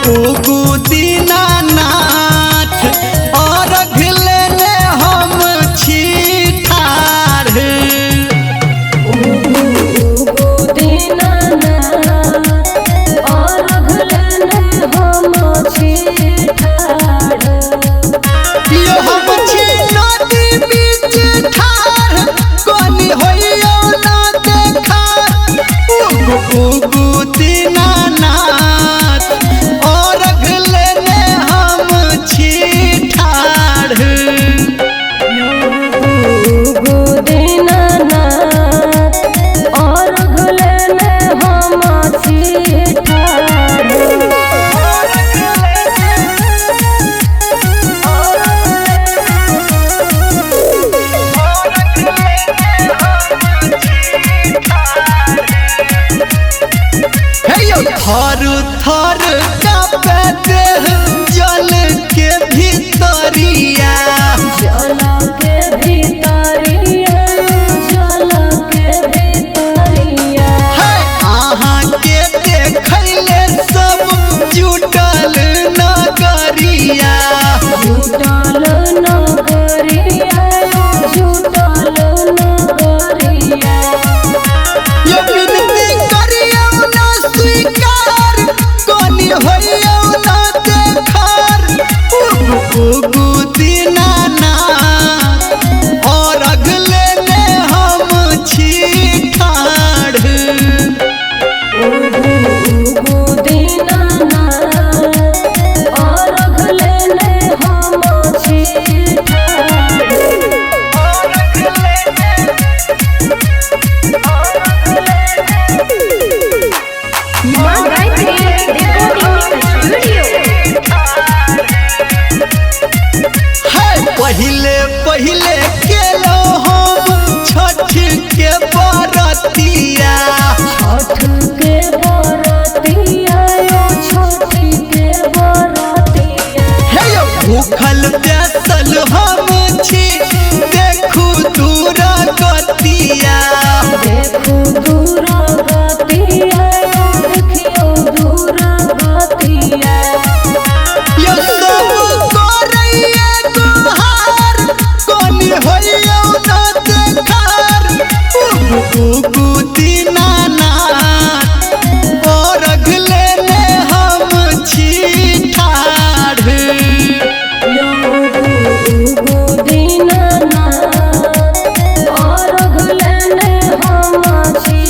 उगु दीनानाथ और लेने हम छी ठाढ़। उगु दीनानाथ और लेने हम छी ठाढ़। यो हम छी नदी बीच ठाढ़ कोनी होइयो ना देखार। उगु दीनानाथ और लेने हम छी ठाढ़। उगु दीनानाथ और लेने हम छी ठाढ़। थर थर कांपे देह जल के भीतरिया। जल के भीतरिया, जल के भीतरिया। अहाँ के देखैले सब जुटल नगरिया। जुटल नगरिया, जुटल नगरिया। यो विनती करियो ना स्वीकार कोनी होइयो ना देखार। उगु दीनानाथ और लेने हम छी ठाढ़। उगु दीनानाथ और लेने हम छी ठाढ़। माँ गायत्री रिकॉर्डिंग स्टूडियो। पहिले पहिले केलो हम छठ के बरतिया। छठ के बरतिया, छठ के बरतिया। हे यो भूखल प्यासल हम छी देखू दूर गतिया। देखू दूर गतिया, देखियो दूर गतिया। यो सब करैया गोहार कोनी होइयो ना देखार। उगु दीनानाथ और लेने हम छी ठाढ़। उगु दीनानाथ और लेने हम छी